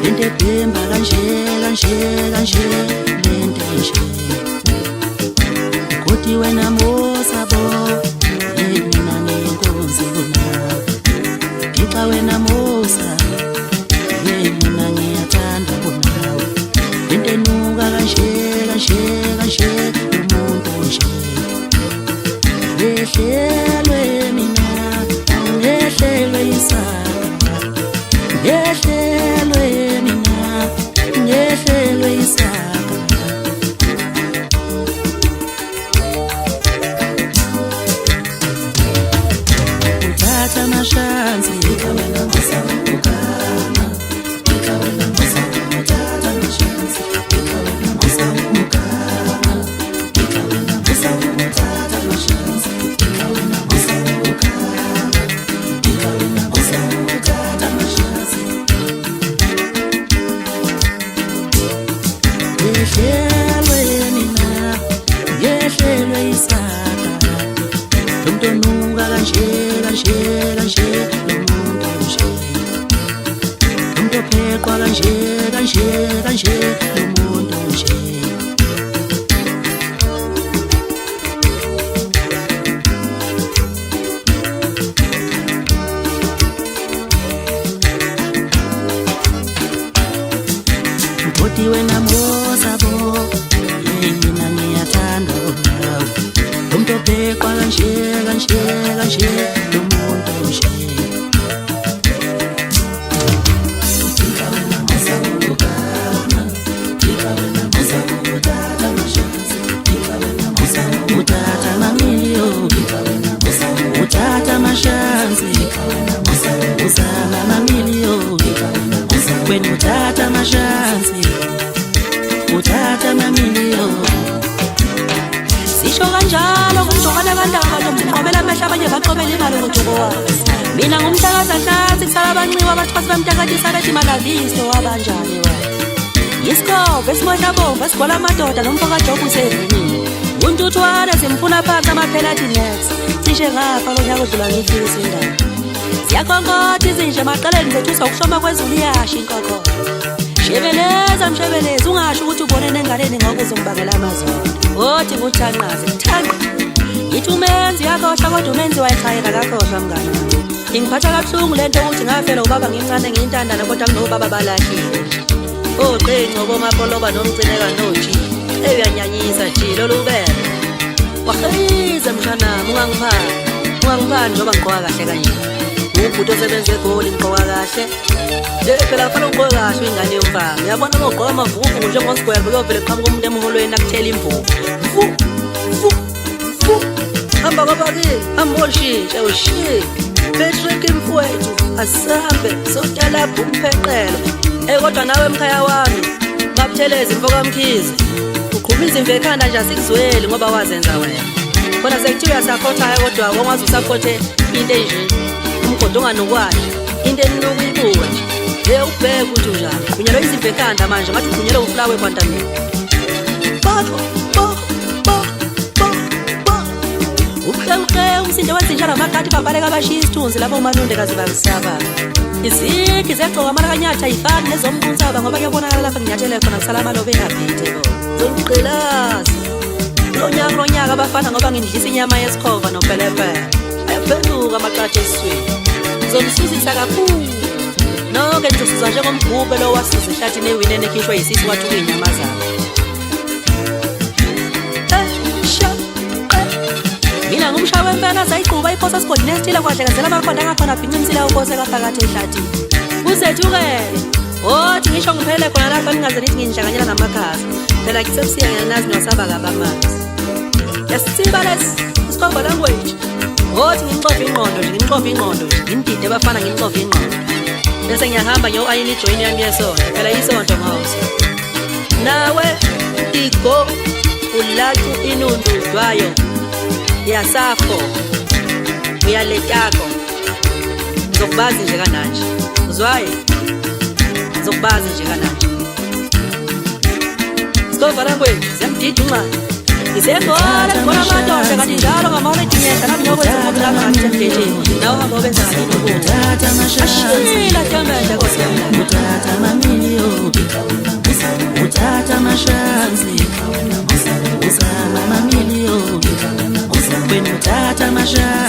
lento ephemba kanje kanje kanje lento nje kodwa wena mosabo mina nginkonzo nawe ngixa wena mosa mina ngiyathanda nawe lento enuka kanje kanje kanje umuntu nje ngehlelwe mina ngehlelwe isaka ngehlelwe mina ngehlelwe isaka uthatha amashansi wena masabukana wena masabuthatha amashansi wena masabukana wena masabuthatha amashansi wena masabukana wena masabuthatha amashansi ngehlelwe mina ngehlelwe isaka umuntu onuka kanje kanje kanje umuntu nje umuntu opheqwa kanje kanje kanje umuntu nje kodwa wena mosabo mina ngiyathanda nawe umuntu opheqwa kanje kanje kanje umuntu nje uthatha mamiliyoni uthatha amashansi uzama mamiliyoni wena uthatha amashansi uthatha mamiliyoni sisho kanjalo kumjokana kandaba ntomqobela amehla abanye baqobela imali ngoJobo wazi mina ngumhlakazahlansi kusala abanciwa abathwasi bamntakatisa bethi malaviso abanjani wena yisikove esimodla bomba esigola amadoda nomfoka Job usevunile untuthwane simfuna phansi amapenalty nets cishe ngapha lo nyaka odlula ngifisa indaba siyakhonkotha izinje maqaleni zethu sokushoma kwezulu iyasha inkokho shebeleza mshebeleza ungasho ukuthi ubone nengaleni ngokuze umbangela amazolo othi nguthanqaze thanqa yithi umenzi yakhohlwa kodwa umenzi wayichayeka kakhohlwa mngani ingiphatha kabuhlungu lento ukuthi ngafela ubaba ngimncane ngiyintandana kodwa kunobaba balahlile oqinqo bomapoloba nomgcineka noji eyanyanyisa nje lolubele wahiza mshanami ungangiphani njengoba ngigqoka kahle kanje ubhuti osebenze egoli ngigqoka kahle phela kufanele ugqoke kahle ingane yomfana uyabona ugqoka amavuvu njengosigwebo uyovele qhamuka umuntu emholweni akuthela imvuvu hamba kwabaki ambolshintshe ushi Patrick mfowethu asambe sotyala umpheqelo kodwa nawe emkhaya wami ngabutheleza imfoka mkhizi uqhumiza imve ekhanda nje asikuzweli ngoba wazenza wena khona sekuthiwa sakhothayo kodwa wongazi usakhothe into enje umgodo onganokwahle into enokuyibuka nje ubheke ukuthi unjani kunyelwa izimve ekhanda manje ngathi kunyelwa uflawe kwantamini umsindo wenzinjalo amakati kabaleka abashiya isithunzi lapho umalundekazi balisaba izikhi zegcoka amalakanyatha ayifani nezomquntsaba ngoba kuyabonakala lapha nginyathele khona kusala amalobe engaphithi bo zonqilazi lo nyaka abafana ngoba ngindlisa inyama yesikhova nopelepele ayaphenduka amaqathe esiswini zomsusisa kakhulu noke nizosizwa njengomgubhe lo wasiza ehlathini ewinene ekhishwa yisisi kwathuka inyamazana mina ngumshawe wempela sayiquba iphosa sigodini esithile kwahle kazela amakhonda ngakhona abhinqimisile ukose kaphakathi ehlathini kuthukele othi ngisho ngiphele khona lapha ningaze nithi nginhlanganyela namakhasi phela kusebusiya ngiyanazi nosaba kabamanzi yasitsiba lesi isikhomba language othi ngimxova ingqondo nje ngindide abafana ngimxova ingqondo bese ngiyahamba ngiyo-ayini ijoyini yami yesonto phela yisonto ngawuso nawe igo ulacu inundudwayo yasafo uyaletako ngizokubazi nje kananje uzwaye ngizokubazi nje kananje sikova language ziyamdida unxani ngisegole khona amadoda kanti njalo ngamahora edinyesha nami nokwenza umobulanga ngasemdetsheni nawe hamba obenza ngani ukuthatha amashashila thamandla Nkosi yami uthatha amamiliyoni mashansi uzama mamiliyoni kwenu uthatha mashansi